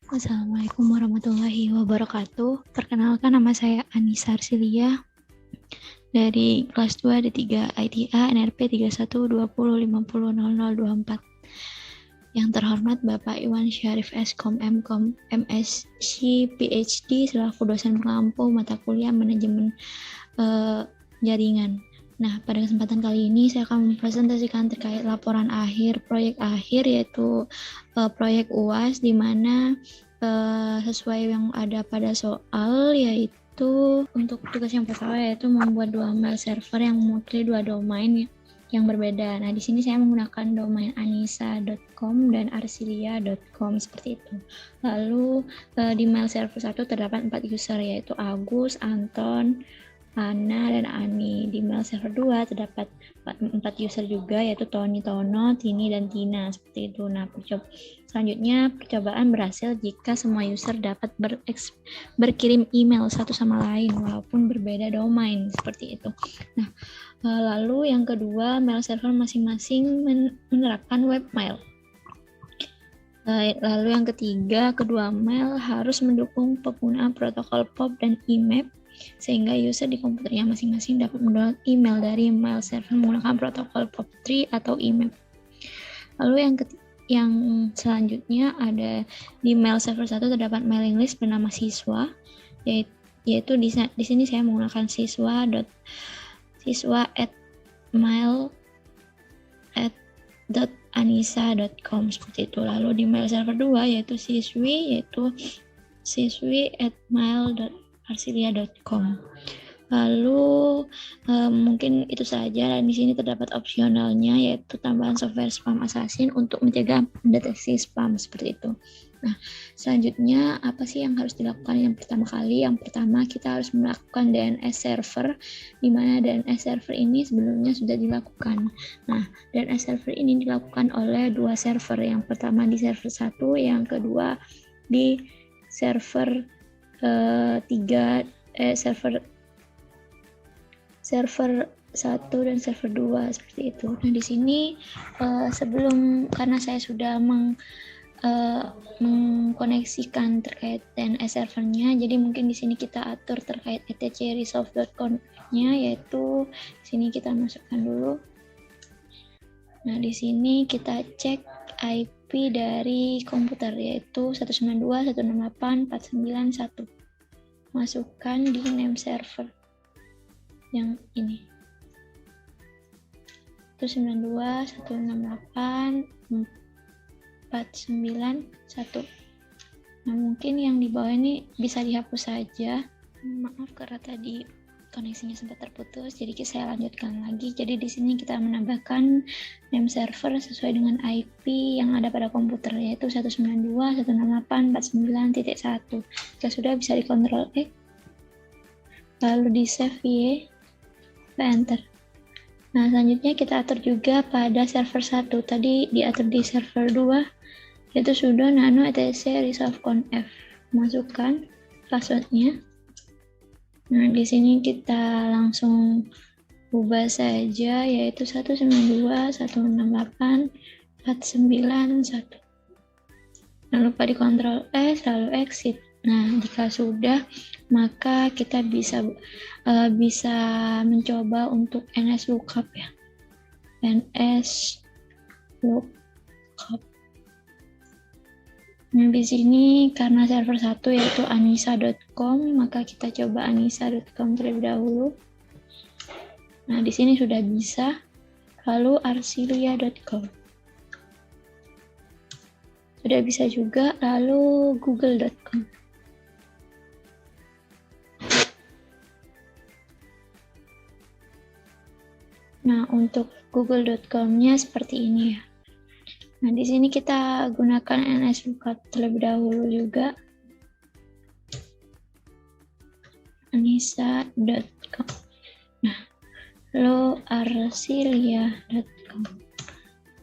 Assalamualaikum warahmatullahi wabarakatuh. Perkenalkan, nama saya Anissa Arsilia dari kelas 2 D3 ITA NRP 3120500024. Yang terhormat Bapak Iwan Syarif Skom Mkom MSc PhD selaku dosen pengampu mata kuliah manajemen jaringan. Nah, pada kesempatan kali ini saya akan mempresentasikan terkait laporan akhir proyek akhir, yaitu proyek UAS, di mana sesuai yang ada pada soal, yaitu untuk tugas yang pertama yaitu membuat 2 mail server yang mewakili 2 domain yang berbeda. Nah, di sini saya menggunakan domain anissa.com dan arsilia.com seperti itu. Lalu di mail server 1 terdapat 4 user, yaitu Agus, Anton, Ana, dan Ani. Di mail server 2 terdapat 4 user juga, yaitu Tony, Tono, Tini, dan Tina, seperti itu. Nah, selanjutnya percobaan berhasil jika semua user dapat berkirim email satu sama lain walaupun berbeda domain, seperti itu. Nah, lalu yang kedua, mail server masing-masing menerapkan webmail. Lalu yang ketiga, kedua mail harus mendukung penggunaan protokol POP dan IMAP, sehingga user di komputernya masing-masing dapat mendownload email dari mail server menggunakan protokol POP3 atau IMAP. Lalu yang selanjutnya ada di mail server 1 terdapat mailing list bernama siswa, yaitu di sini saya menggunakan siswa@mail@anissa.com seperti itu. Lalu di mail server 2 yaitu siswi@mail.arsilia.com. Lalu mungkin itu saja, dan di sini terdapat opsionalnya, yaitu tambahan software spam assassin untuk mencegah mendeteksi spam, seperti itu. Nah, selanjutnya apa sih yang harus dilakukan? Yang pertama kita harus melakukan DNS server, di mana DNS server ini sebelumnya sudah dilakukan. Nah, DNS server ini dilakukan oleh 2 server, yang pertama di server 1, yang kedua di server server 1 dan server 2, seperti itu. Nah, di sini karena saya sudah mengkoneksikan terkait DNS servernya, jadi mungkin di sini kita atur terkait etcresolve.conf-nya, yaitu di sini kita masukkan dulu. Nah, di sini kita cek IP dari komputer, yaitu 192.168.491. Masukkan di name server yang ini, 192.168.491. Nah, mungkin yang di bawah ini bisa dihapus saja. Maaf karena tadi koneksinya sempat terputus, jadi saya lanjutkan lagi. Jadi di sini kita menambahkan name server sesuai dengan IP yang ada pada komputer, yaitu 192.168.49.1. Jika sudah, bisa dikontrol X, lalu di save Y, enter. Nah, selanjutnya kita atur juga pada server 1. Tadi diatur di server 2, yaitu sudo nano etc resolve conf. Masukkan passwordnya. Nah, di sini kita langsung ubah saja, yaitu 192.168.491. Jangan lupa di Ctrl S, lalu exit. Nah, jika sudah, maka kita bisa mencoba untuk NS lookup, ya. NS lookup. Nah, di sini karena server 1 yaitu anissa.com, maka kita coba anissa.com terlebih dahulu. Nah, di sini sudah bisa. Lalu arsilia.com. Sudah bisa juga, lalu google.com. Nah, untuk google.com-nya seperti ini, ya. Nah, di sini kita gunakan NS lookup terlebih dahulu juga. anissa.com. Nah, lalu arsilia.com.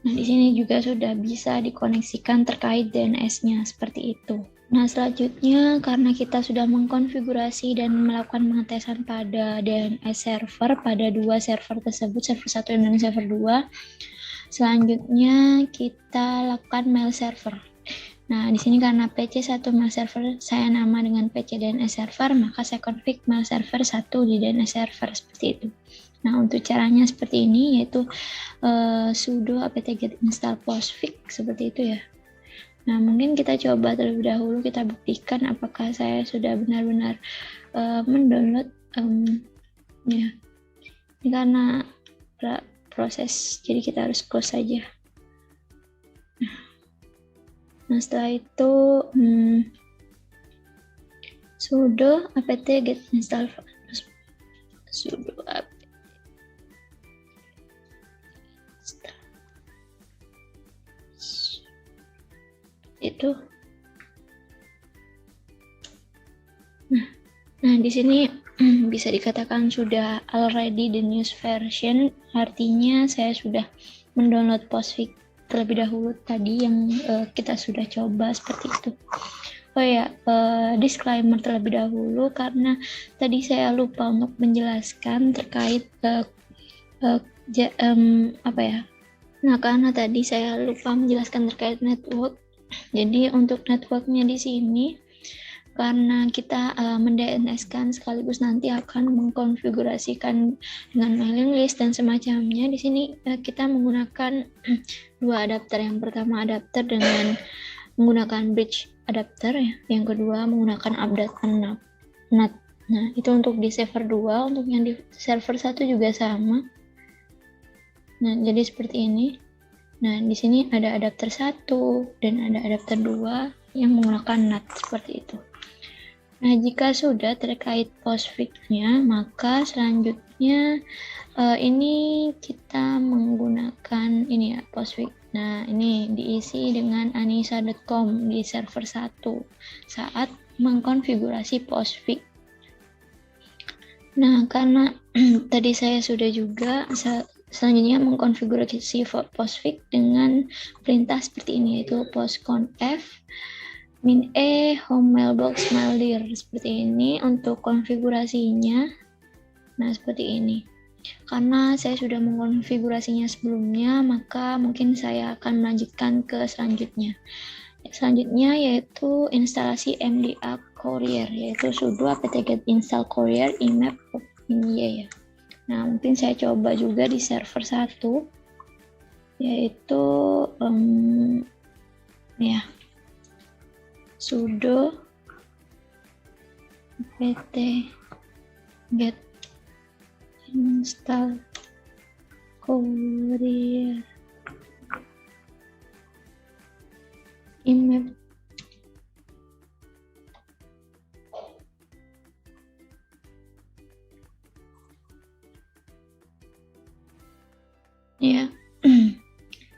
Nah, di sini juga sudah bisa dikoneksikan terkait DNS-nya, seperti itu. Nah, selanjutnya karena kita sudah mengkonfigurasi dan melakukan pengetesan pada DNS server pada 2 server tersebut, server 1 dan server 2, selanjutnya kita lakukan mail server. Nah, di sini karena PC1 mail server saya nama dengan PC DNS server, maka saya config mail server 1 di DNS server seperti itu. Nah, untuk caranya seperti ini, yaitu sudo apt-get install postfix seperti itu ya. Nah, mungkin kita coba terlebih dahulu, kita buktikan apakah saya sudah benar-benar mendownload ya. Ini karena proses, jadi kita harus close saja. Nah, setelah itu sudo apt-get install sudo apt itu. Nah, di sini bisa dikatakan sudah already the news version, artinya saya sudah mendownload postfix terlebih dahulu tadi yang kita sudah coba seperti itu. Oh ya, disclaimer terlebih dahulu karena tadi saya lupa untuk menjelaskan terkait apa ya. Nah, karena tadi saya lupa menjelaskan terkait network. Jadi untuk networknya di sini karena kita mendns-kan sekaligus nanti akan mengkonfigurasikan dengan mailing list dan semacamnya. Di sini kita menggunakan dua adapter. Yang pertama adapter dengan menggunakan bridge adapter, yang kedua menggunakan update NAT. Nah, itu untuk di server 2, untuk yang di server 1 juga sama. Nah, jadi seperti ini. Nah, di sini ada adapter 1 dan ada adapter 2 yang menggunakan NAT seperti itu. Nah, jika sudah terkait postfix-nya, maka selanjutnya ini kita menggunakan ini ya, postfix. Nah, ini diisi dengan anisa.com di server 1 saat mengkonfigurasi postfix. Nah, karena tadi saya sudah juga selanjutnya mengkonfigurasi postfix dengan perintah seperti ini, yaitu postconf -e home mailbox maildir seperti ini untuk konfigurasinya. Nah, seperti ini. Karena saya sudah mengkonfigurasinya sebelumnya, maka mungkin saya akan melanjutkan ke selanjutnya. Selanjutnya yaitu instalasi MDA Courier, yaitu sudo apt-get install Courier imap ini ya. Nah, mungkin saya coba juga di server 1, yaitu ya, sudo apt-get install Courier imap ya.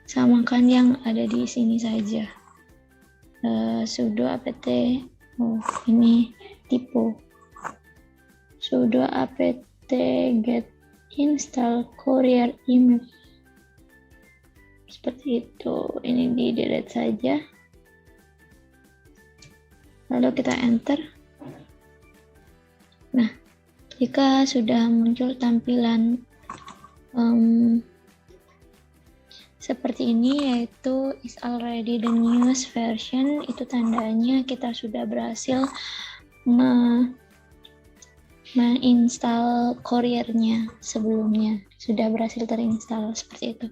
Samakan yang ada di sini saja. Sudo apt ini typo sudo apt-get install Courier imap seperti itu. Ini di delete saja, lalu kita enter. Nah, jika sudah muncul tampilan seperti ini, yaitu is already the newest version, itu tandanya kita sudah berhasil menginstal Couriernya sebelumnya, sudah berhasil terinstall seperti itu.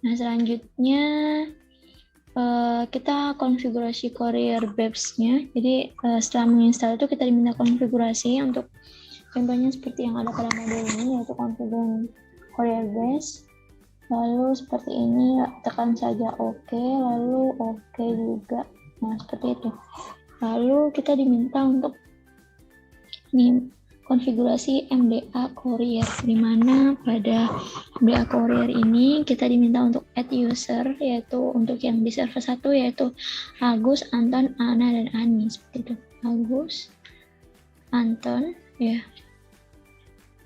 Nah, selanjutnya kita konfigurasi Courier Babes-nya. Jadi setelah menginstal itu kita diminta konfigurasi untuk contohnya seperti yang ada pada modul ini, yaitu konfigurasi Courier Base. Lalu seperti ini, tekan saja OK, lalu OK juga. Nah, seperti itu. Lalu kita diminta untuk ini konfigurasi MDA Courier, di mana pada MDA Courier ini kita diminta untuk add user, yaitu untuk yang di server 1 yaitu Agus, Anton, Ana, dan Ani, seperti itu. Agus, Anton, ya,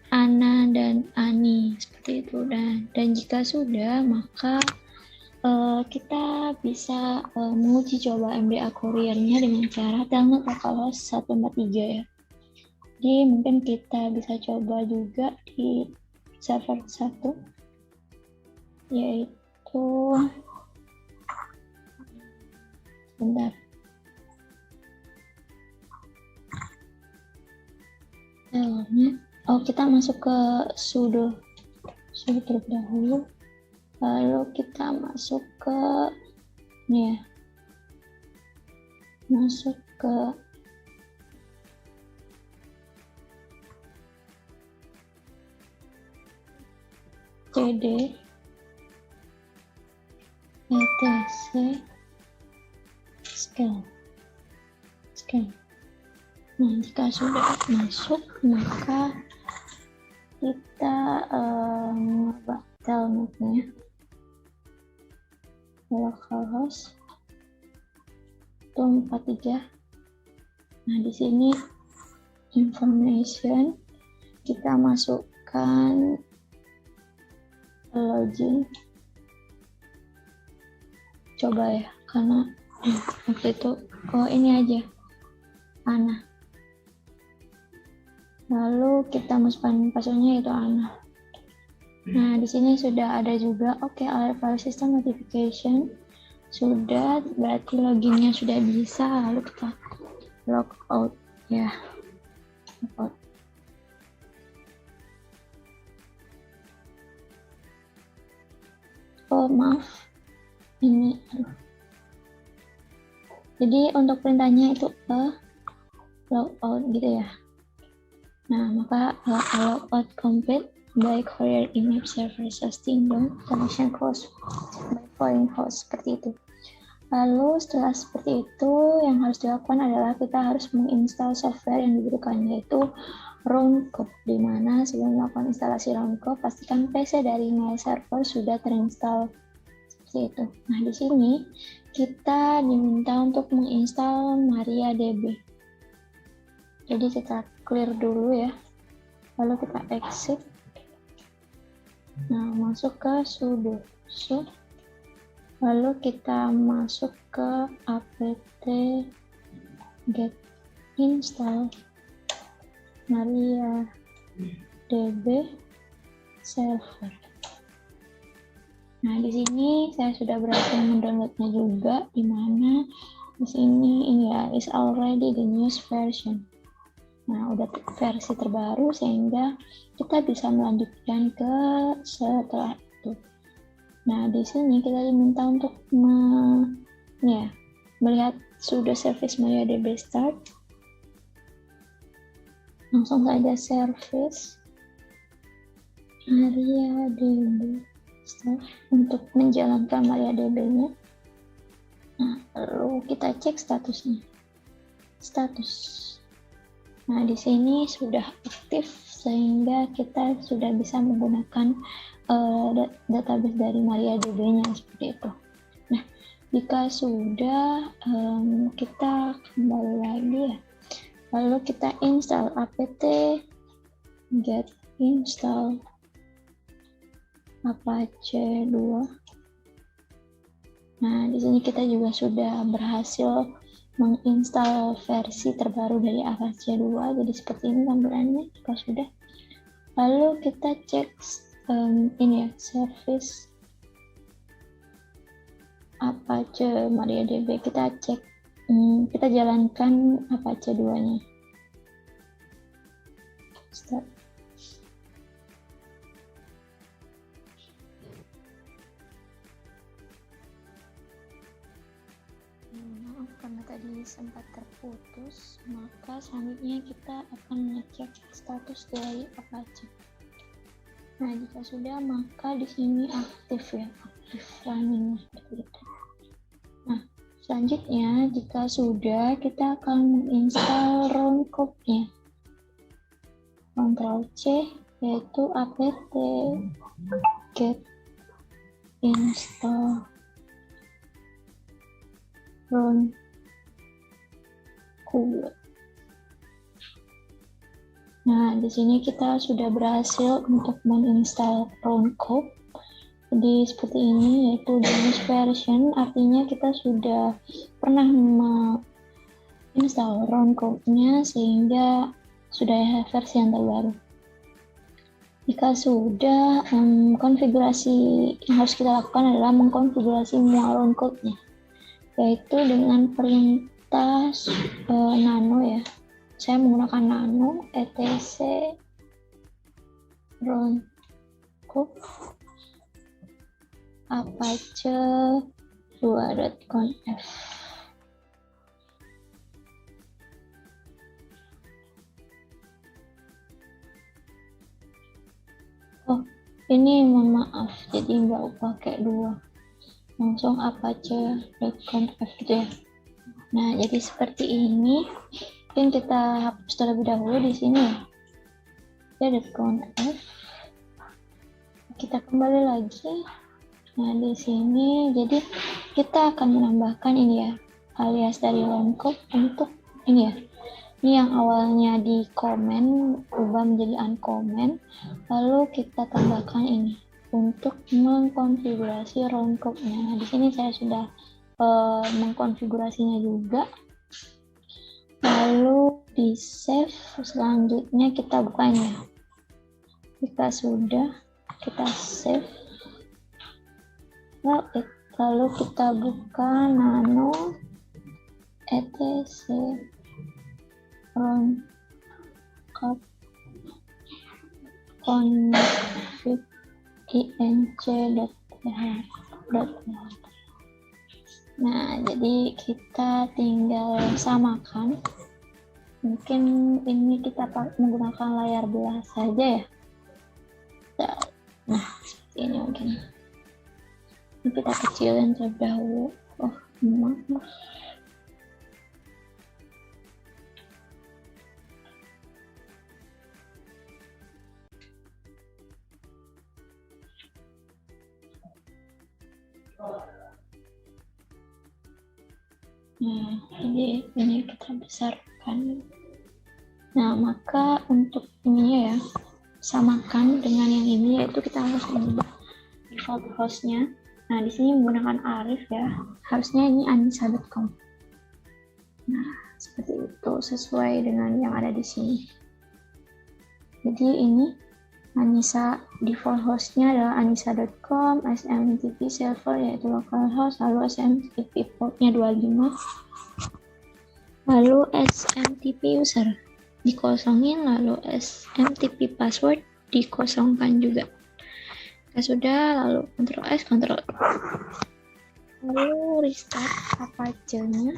Ana, dan Ani, seperti itu. Dan jika sudah, maka kita bisa menguji coba MDA Courier-nya dengan cara download localhost 143 ya. Jadi mungkin kita bisa coba juga di server 1, yaitu Bentar. Kita masuk ke sudo terlebih dahulu. Lalu kita masuk ke ini ya. Masuk ke cd etc scale. Nah, jika sudah masuk, maka kita ngebak telnetnya localhost 143. Nah, di sini information kita masukkan login. Coba ya, karena waktu itu ini aja Ana. Lalu kita masukkan passwordnya itu Ana. Nah, di sini sudah ada juga alert file system notification. Sudah, berarti loginnya sudah bisa. Lalu kita log out ya. Log out. Maaf. Ini jadi untuk perintahnya itu log out gitu ya. Nah, maka log out complete by Courier Image Server Hosting dan connection close by following host, seperti itu. Lalu setelah seperti itu, yang harus dilakukan adalah kita harus menginstal software yang diberikan, yaitu Roundcube, di mana sebelum melakukan instalasi Roundcube, pastikan PC dari mail server sudah terinstall, seperti itu. Nah, di sini kita diminta untuk menginstal MariaDB. Jadi kita clear dulu ya, lalu kita exit. Nah, masuk ke sudo, lalu kita masuk ke apt get install MariaDB server. Nah, di sini saya sudah berhasil mendownloadnya juga, di mana di sini ini ya, is already the newest version. Nah, udah versi terbaru sehingga kita bisa melanjutkan ke setelah itu. Nah, di sini kita diminta untuk melihat sudo service MariaDB start. Langsung saja service MariaDB start untuk menjalankan MariaDB-nya. Nah, lalu kita cek statusnya. Nah, di sini sudah aktif sehingga kita sudah bisa menggunakan database dari MariaDB-nya, seperti itu. Nah, jika sudah, kita kembali lagi ya. Lalu kita install apt get install Apache 2. Nah, di sini kita juga sudah berhasil menginstal versi terbaru dari Apache 2. Jadi seperti ini tampilannya jika sudah. Lalu kita cek ini ya, service Apache MariaDB. Kita cek, kita jalankan Apache 2-nya. Start. Karena tadi sempat terputus, maka selanjutnya kita akan mengecek status dari Apache. Nah, jika sudah, maka di sini aktif ya, aktif running. Nah, selanjutnya jika sudah, kita akan menginstal Roundcube-nya. Ctrl C, yaitu apt get install Roundcube. Nah, di sini kita sudah berhasil untuk menginstal Roundcube. Jadi seperti ini, yaitu the newest version, artinya kita sudah pernah menginstal Roundcube-nya sehingga sudah versi yang terbaru. Jika sudah, konfigurasi yang harus kita lakukan adalah mengkonfigurasi semua Roundcube-nya, yaitu dengan perintah nano ya. Saya menggunakan nano etc roundcube apache 2.conf. Oh, ini mohon maaf, jadi nggak pakai 2, langsung apache.conf gitu ya. Nah, jadi seperti ini. Mungkin kita hapus terlebih dahulu di sini ya. .conf. Kita kembali lagi. Nah, di sini jadi kita akan menambahkan ini ya, alias dari roundcube untuk ini ya. Ini yang awalnya di comment ubah menjadi uncomment, lalu kita tambahkan ini untuk mengkonfigurasi roundcube-nya. Nah, di sini saya sudah mengkonfigurasinya juga. Lalu di save, selanjutnya kita bukanya. Jika sudah, kita save. Lalu kita buka nano etc roundcube config inc.th. Nah, jadi kita tinggal samakan. Mungkin ini kita menggunakan layar belah saja ya. Nah, seperti ini mungkin. Ini kita kecilin terlebih dahulu. Oh, maaf. Nah, jadi ini kita besarkan. Nah, maka untuk ini ya, samakan dengan yang ini, yaitu kita harus mengubah default hostnya. Nah, di sini menggunakan Arif ya, harusnya ini anissa.com. Nah, seperti itu, sesuai dengan yang ada di sini. Jadi ini Anissa, default hostnya adalah anissa.com, SMTP server yaitu localhost, lalu SMTP portnya 25, lalu SMTP user dikosongin, lalu SMTP password dikosongkan juga. Kita sudah, lalu Ctrl S, Ctrl V. Lalu restart Apache-nya.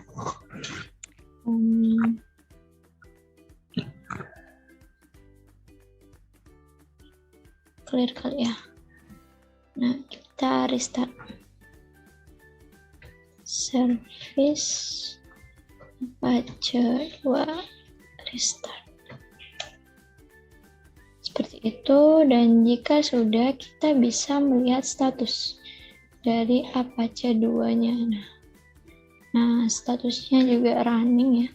Clear kali ya. Nah, kita restart service Apache 2 restart. Seperti itu, dan jika sudah, kita bisa melihat status dari Apache 2-nya. Nah, statusnya juga running ya.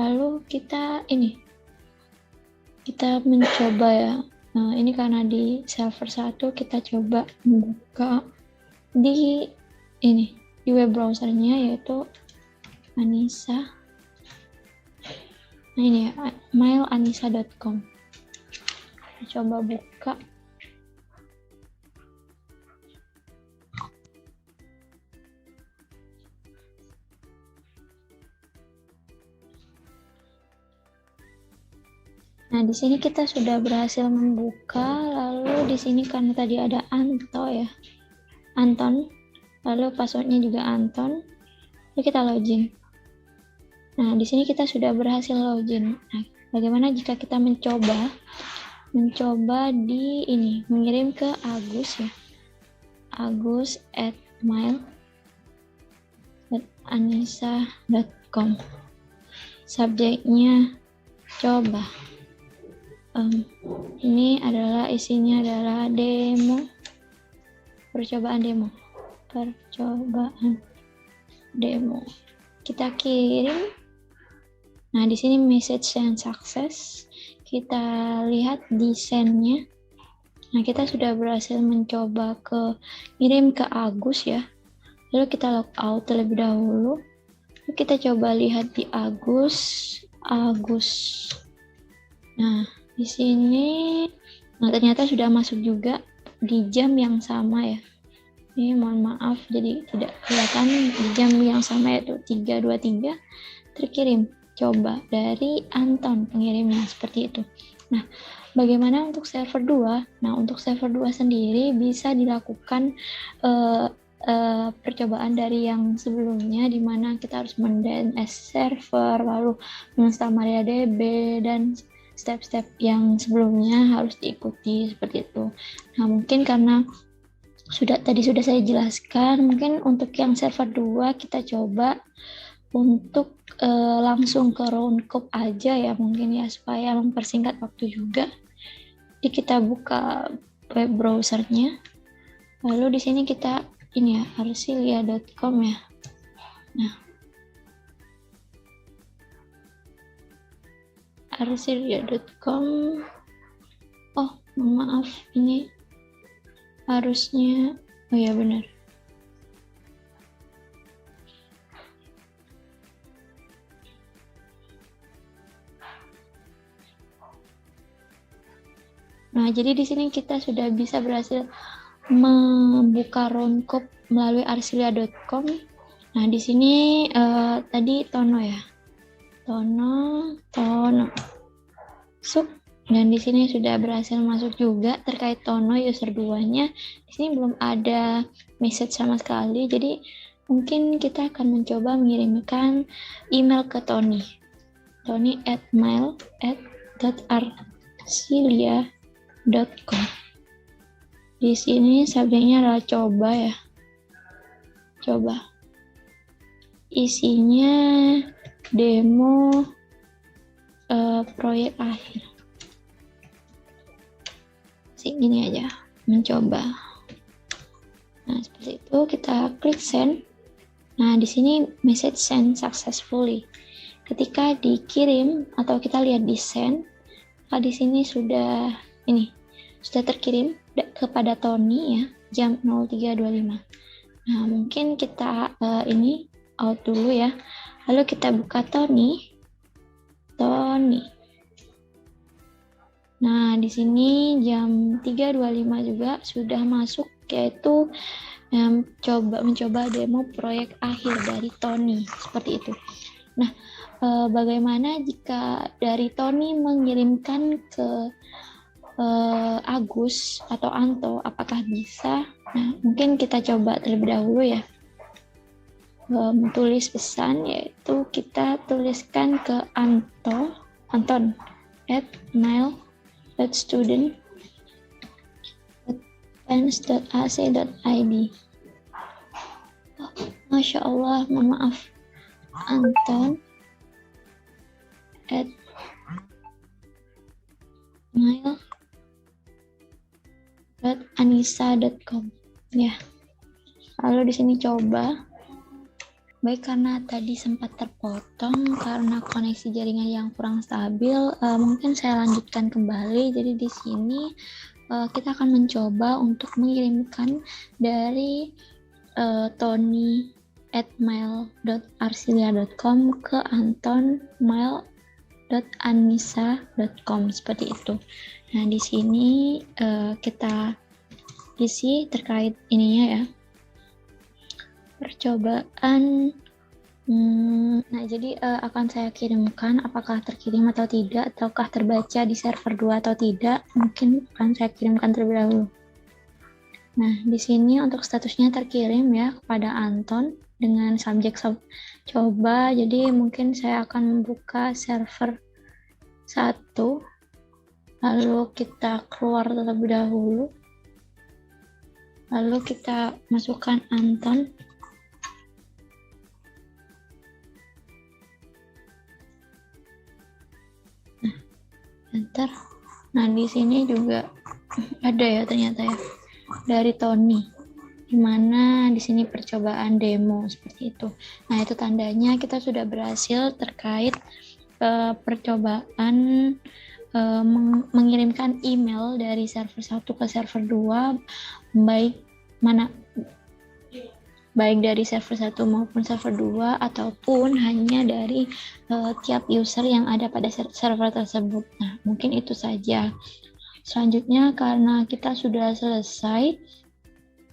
Lalu kita mencoba ya. Nah, ini karena di server 1 kita coba membuka di web browsernya, yaitu Anissa. Nah, ini ya, mailanissa.com. Kita coba buka. Nah, di sini kita sudah berhasil membuka. Lalu di sini karena tadi ada Anton, lalu passwordnya juga Anton. Lalu kita login. Nah, di sini kita sudah berhasil login. Nah, bagaimana jika kita mencoba mengirim ke Agus ya. agus@mail.anissa.com. Subjeknya coba. Ini adalah isinya adalah percobaan demo. Kita kirim. Nah, di sini message send success. Kita lihat di send-nya. Nah, kita sudah berhasil mencoba ngirim ke Agus ya. Lalu kita log out terlebih dahulu. Lalu kita coba lihat di Agus. Nah, di sini, ternyata sudah masuk juga di jam yang sama ya. Ini mohon maaf, jadi tidak kelihatan di jam yang sama yaitu 3.23 terkirim. Coba dari Anton pengirimnya seperti itu. Nah, bagaimana untuk server 2? Nah, untuk server 2 sendiri bisa dilakukan percobaan dari yang sebelumnya, di mana kita harus men-DNS server, lalu menginstal MariaDB, dan step-step yang sebelumnya harus diikuti seperti itu. Nah, mungkin karena tadi sudah saya jelaskan, mungkin untuk yang server 2 kita coba untuk langsung ke roundcube aja ya mungkin ya, supaya mempersingkat waktu juga. Jadi kita buka web browsernya, lalu di sini kita ini ya, arsilia.com ya. Nah, arsilia.com. Oh, maaf, ini harusnya, oh ya benar. Nah, jadi di sini kita sudah bisa berhasil membuka roundcube melalui arsilia.com. Nah, di sini tadi Tono ya. Tono. Masuk. Dan di sini sudah berhasil masuk juga terkait Tono user 2-nya. Di sini belum ada message sama sekali. Jadi mungkin kita akan mencoba mengirimkan email ke Tony. tony@mail@arsilia.com. Di sini subjeknya adalah coba ya. Coba. Isinya demo proyek akhir. Gini aja, mencoba. Nah, seperti itu kita klik send. Nah, di sini message send successfully. Ketika dikirim atau kita lihat di send, di sini sudah terkirim kepada Tony ya, jam 03.25. Nah, mungkin kita out dulu ya. Lalu kita buka Tony. Nah, di sini jam 3.25 juga sudah masuk, yaitu mencoba demo proyek akhir dari Tony, seperti itu. Nah, bagaimana jika dari Tony mengirimkan ke Agus atau Anto, apakah bisa? Nah, mungkin kita coba terlebih dahulu ya. Tulis pesan, yaitu kita tuliskan ke Anton @mail.student@pens.ac.id. Masya Allah, mohon maaf. Anton @mail.anisa.com ya. Lalu di sini coba. Baik, karena tadi sempat terpotong karena koneksi jaringan yang kurang stabil, mungkin saya lanjutkan kembali. Jadi di sini kita akan mencoba untuk mengirimkan dari tony@mail.arsilia.com ke anton@mail.anisa.com, seperti itu. Nah, di sini kita isi terkait ininya ya. Percobaan. Nah, jadi akan saya kirimkan, apakah terkirim atau tidak, ataukah terbaca di server 2 atau tidak, mungkin akan saya kirimkan terlebih dahulu. Nah, di sini untuk statusnya terkirim ya kepada Anton dengan subjek coba. Jadi mungkin saya akan membuka server 1, lalu kita keluar terlebih dahulu, lalu kita masukkan Anton. Enter. Nah, di sini juga ada ya ternyata ya dari Tony, dimana di sini percobaan demo seperti itu. Nah, itu tandanya kita sudah berhasil terkait percobaan mengirimkan email dari server 1 ke server 2, baik dari server 1 maupun server 2, ataupun hanya dari tiap user yang ada pada server tersebut. Nah, mungkin itu saja. Selanjutnya, karena kita sudah selesai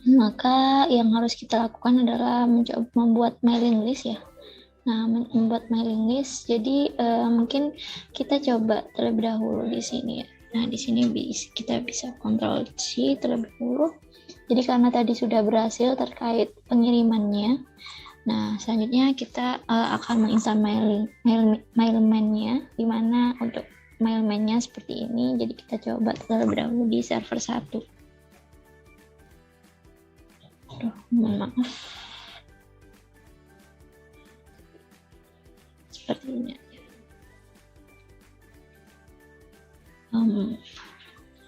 Maka yang harus kita lakukan adalah mencoba membuat mailing list ya. Nah, membuat mailing list, jadi mungkin kita coba terlebih dahulu di sini ya. Nah, di sini kita bisa Ctrl C terlebih dahulu. Jadi karena tadi sudah berhasil terkait pengirimannya, nah selanjutnya kita akan menginstal mailman-nya, di mana untuk mailman-nya seperti ini. Jadi kita coba terlebih dahulu di server 1. Aduh, mohon maaf. Seperti ini.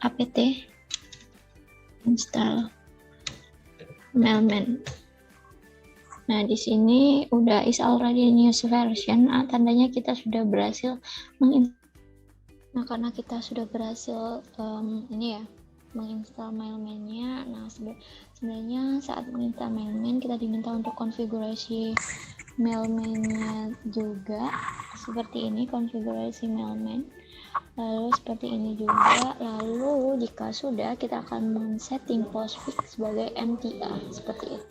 apt install mailman. Nah, di sini udah is already news version, tandanya kita sudah berhasil menginstall. Nah, karena kita sudah berhasil ini ya, menginstal mailman-nya. Nah, sebenarnya saat menginstal mailman kita diminta untuk konfigurasi mailman-nya juga seperti ini, konfigurasi mailman. Lalu seperti ini juga. Lalu jika sudah, kita akan men-setting postfix sebagai MTA seperti itu.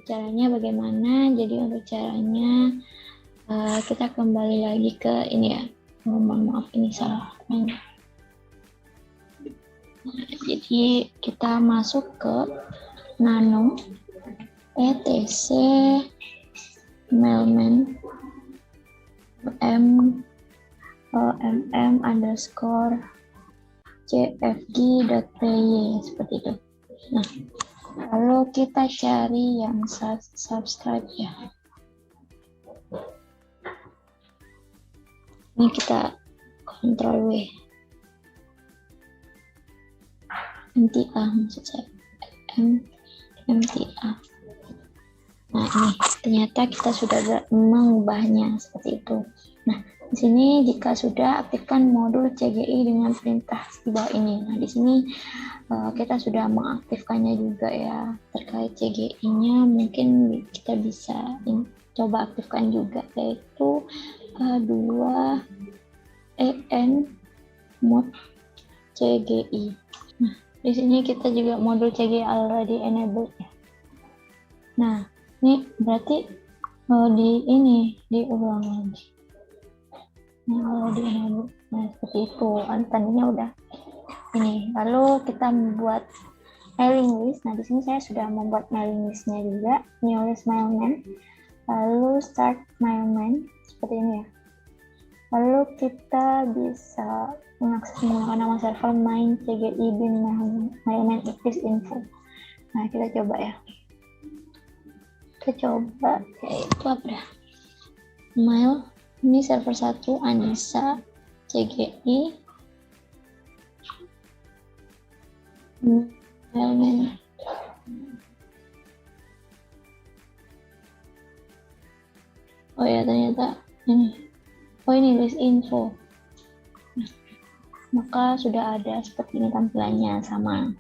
Caranya bagaimana? Jadi untuk caranya kita kembali lagi ke ini ya. Mohon maaf ini salah. Nah, jadi kita masuk ke nano etc mailman cfg.py seperti itu. Nah, lalu kita cari yang subscribe ya. Ini kita Ctrl W. MTA maksud saya. MTA. Nah, ini ternyata kita sudah mengubahnya seperti itu. Nah, di sini jika sudah, aktifkan modul CGI dengan perintah di bawah ini. Nah, di sini kita sudah mengaktifkannya juga ya. Terkait CGI-nya mungkin kita bisa coba aktifkan juga, yaitu A2EN mod CGI. Nah, di sini kita juga modul CGI already enabled ya. Nah, ini berarti diulang lagi. Nah, di enable. Nah, seperti itu. Tandanya udah ini. Lalu kita membuat mailing list. Nah, di sini saya sudah membuat mailing listnya juga. New list mailman. Lalu start mailman seperti ini ya. Lalu kita bisa mengakses menggunakan nama server main CGI bin mailman exist info. Nah, kita coba ya. Kita coba yaitu apa ya? Mail ini server 1 Anissa CGI mailman. Oh ya, ternyata ini. Oh, ini list info. Maka sudah ada seperti ini tampilannya sama.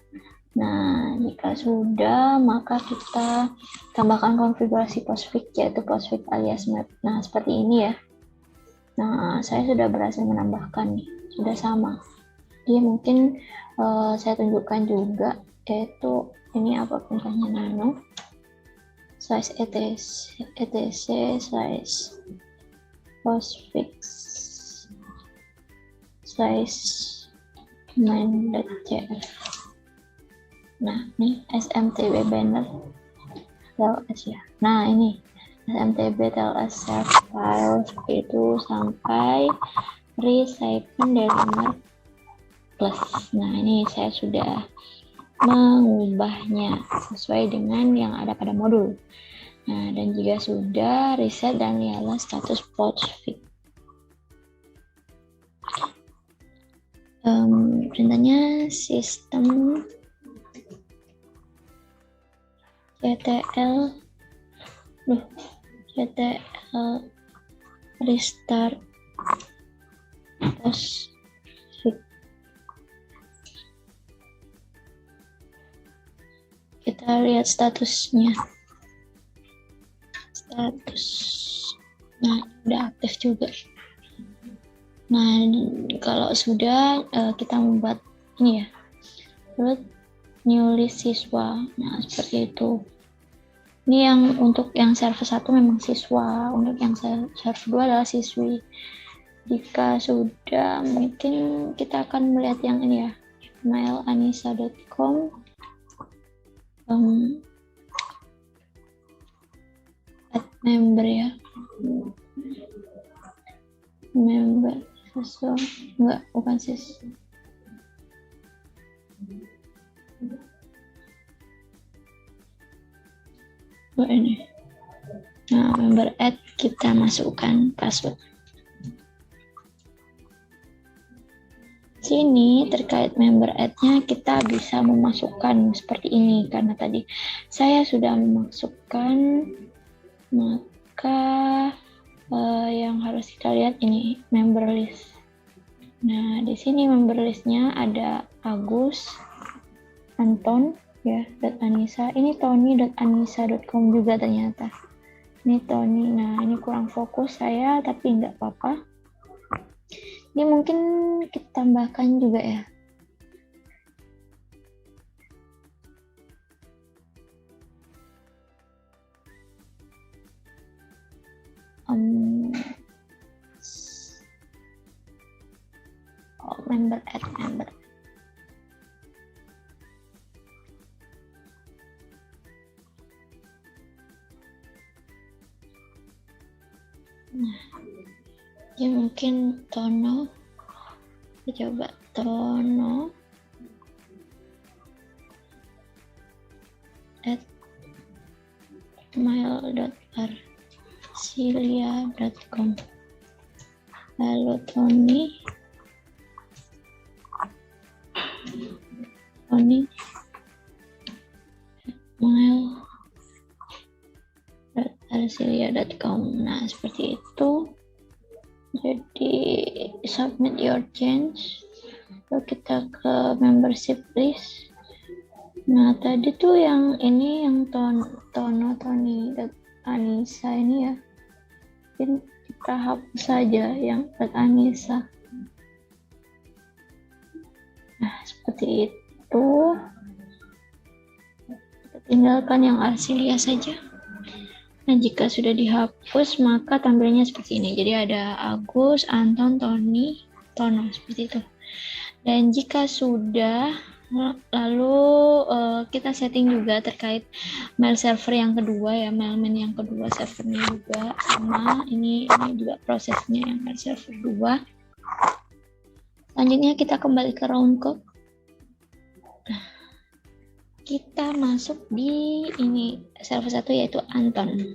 Nah, jika sudah, maka kita tambahkan konfigurasi postfix, yaitu postfix alias map. Nah, seperti ini ya. Nah, saya sudah berhasil menambahkan nih, sudah sama. Dia mungkin saya tunjukkan juga, yaitu ini apa perintahnya nano slash etc slash postfix slash main.cf. Nah, ini smtb banner tls ya. Nah, ini smtb tls save file seperti itu sampai re-deliver plus. Nah, ini saya sudah mengubahnya sesuai dengan yang ada pada modul. Nah, dan jika sudah, reset dan lihatlah status postfix. Perintahnya sistem ctl restart postfix. Kita lihat statusnya. Nah, udah aktif juga. Nah, kalau sudah kita membuat ini ya, root new list siswa. Nah, seperti itu. Ini yang untuk yang server 1 memang siswa, untuk yang server 2 adalah siswi. Jika sudah, mungkin kita akan melihat yang ini ya, mailanisa.com add member ya, member siswa, enggak, bukan siswa. Ini. Nah, member add, kita masukkan password. Sini terkait member add-nya kita bisa memasukkan seperti ini karena tadi saya sudah memasukkan, maka yang harus kita lihat ini member list. Nah, di sini member listnya ada Agus, Anton, ya, .anissa. Ini tony.anissa.com juga ternyata. Ini Tony. Nah, ini kurang fokus saya, tapi nggak apa-apa. Ini mungkin kita tambahkan juga ya. Member add member. Nah, ya mungkin Tono. Kita coba Tono at mail.arsilia.com. Lalu Tony mail.arsilia.com. Nah, seperti itu. Jadi submit your change. Lalu kita ke membership list. Nah, tadi tuh yang ini yang Tony Anissa ini ya. Mungkin kita hapus saja yang Anissa. Nah, seperti itu. Kita tinggalkan yang Arsilia saja. Nah, jika sudah dihapus, maka tampilannya seperti ini. Jadi ada Agus, Anton, Tony, Tono, seperti itu. Dan jika sudah, lalu kita setting juga terkait mail server yang kedua ya, mailman yang kedua servernya juga sama. Ini juga prosesnya yang mail server 2. Selanjutnya kita kembali ke Roundcode. Kita masuk di ini server 1 yaitu Anton.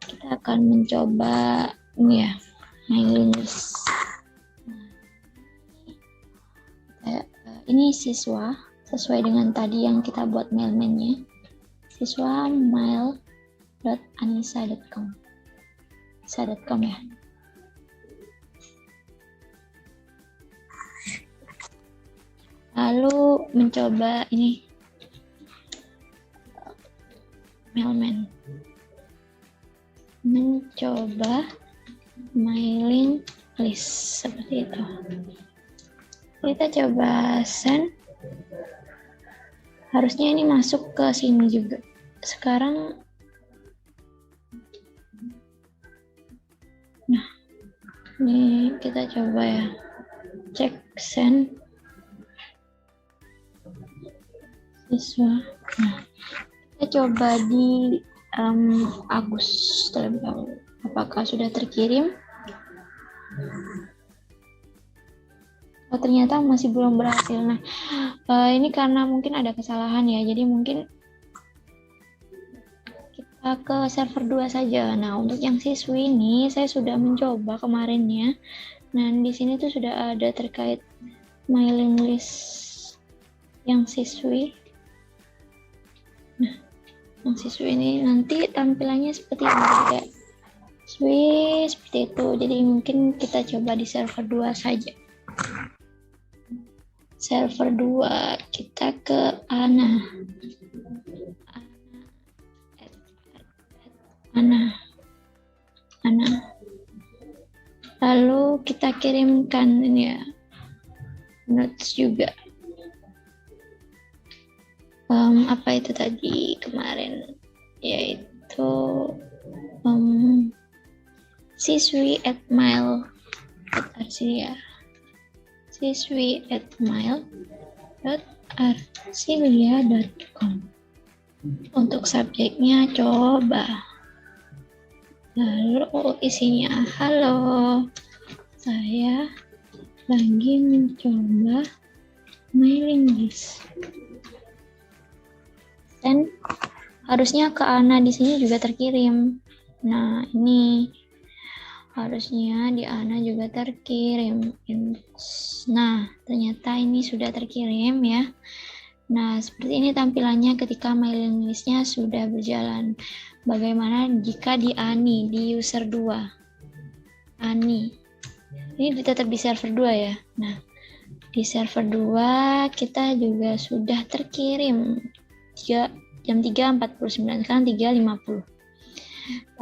Kita akan mencoba ini ya, mailing list. Ini siswa sesuai dengan tadi yang kita buat mailman-nya. Siswa mail.anissa.com. Anissa.com ya. Lalu mencoba ini mailman. Mencoba mailing list seperti itu. Kita coba send. Harusnya ini masuk ke sini juga. Sekarang nah, ini kita coba ya. Cek send siswa. Nah, kita coba di Agus terlebih dahulu. Apakah sudah terkirim? Oh, ternyata masih belum berhasil. Nah, ini karena mungkin ada kesalahan ya. Jadi mungkin kita ke server 2 saja. Nah, untuk yang siswi ini saya sudah mencoba kemarinnya. Nah, di sini tuh sudah ada terkait mailing list yang siswi. Nah, yang siswi ini nanti tampilannya seperti ini kayak siswi seperti itu. Jadi mungkin kita coba di server 2 saja. Server 2 kita ke Ana. Lalu kita kirimkan ini ya, notes juga. Apa itu tadi kemarin, yaitu siswi@mail.arcilia siswi@mail.arcilia.com. Untuk subjeknya coba. Lalu isinya, halo, saya lagi mencoba mailing list. Dan harusnya ke Ana di sini juga terkirim. Nah, ini harusnya di Ana juga terkirim. Nah, ternyata ini sudah terkirim ya. Nah, seperti ini tampilannya ketika mailing list-nya sudah berjalan. Bagaimana jika di Ani, di user 2? Ani. Ini tetap di server 2 ya. Nah, di server 2 kita juga sudah terkirim jam 3.49, sekarang 3.50.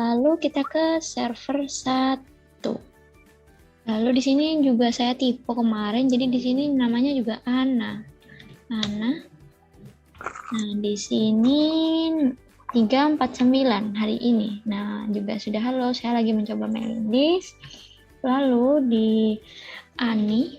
Lalu kita ke server 1. Lalu di sini juga saya tipe kemarin, jadi di sini namanya juga Ana. Nah, di sini 3.49 hari ini. Nah, juga sudah halo, saya lagi mencoba mailing list. Lalu di Ani.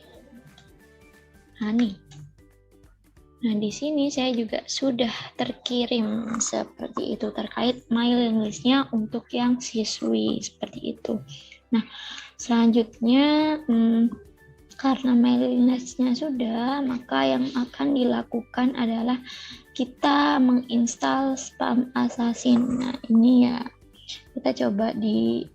Nah, di sini saya juga sudah terkirim seperti itu terkait mailing list-nya untuk yang siswi seperti itu. Nah, selanjutnya karena mailing list-nya sudah, maka yang akan dilakukan adalah kita menginstal Spam Assassin. Nah, ini ya kita coba di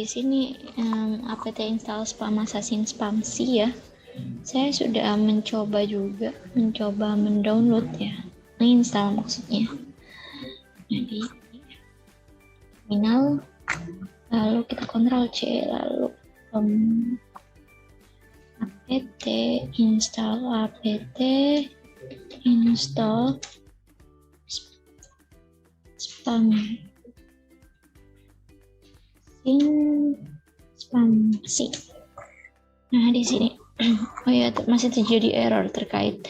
sini apt install Spam Assassin Spamsi ya. Saya sudah mencoba mendownload ya, menginstal maksudnya. Jadi terminal, lalu kita Ctrl C, lalu apt install Spamsi. Nah, di sini oh ya, masih terjadi error terkait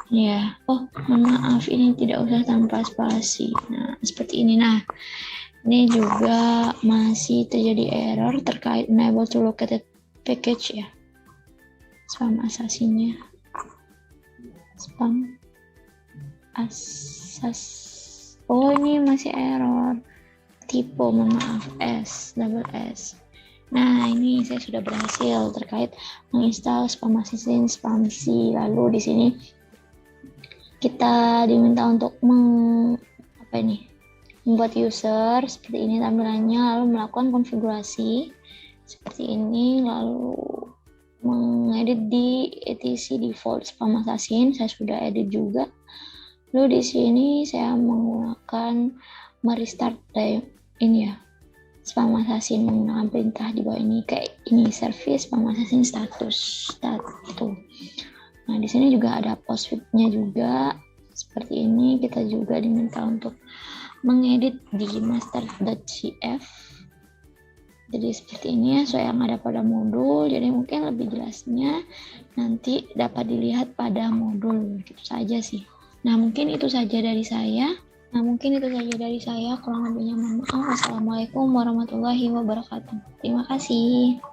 ya. Oh, mohon maaf, ini tidak usah tanpa spasi. Nah, seperti ini. Nah, ini juga masih terjadi error terkait enable to located package ya. Spam Assassin-nya. Spam Assassin. Oh, ini masih error. Tipe, mohon maaf, double S. Nah, ini saya sudah berhasil terkait menginstal Spam Assassin Spamsi. Lalu di sini kita diminta untuk membuat user seperti ini tampilannya, lalu melakukan konfigurasi seperti ini, lalu mengedit di etc default Spam Assassin. Saya sudah edit juga. Lalu di sini saya menggunakan merestart ini ya, Spam Assassin menggunakan perintah di bawah ini kayak ini, service Spam Assassin status. Nah, di sini juga ada postfix-nya juga seperti ini. Kita juga diminta untuk mengedit di master.cf. Jadi seperti ini ya, yang ada pada modul. Jadi mungkin lebih jelasnya nanti dapat dilihat pada modul, gitu saja sih. Nah, mungkin itu saja dari saya. Kurang lebihnya mohon maaf. Wassalamualaikum warahmatullahi wabarakatuh. Terima kasih.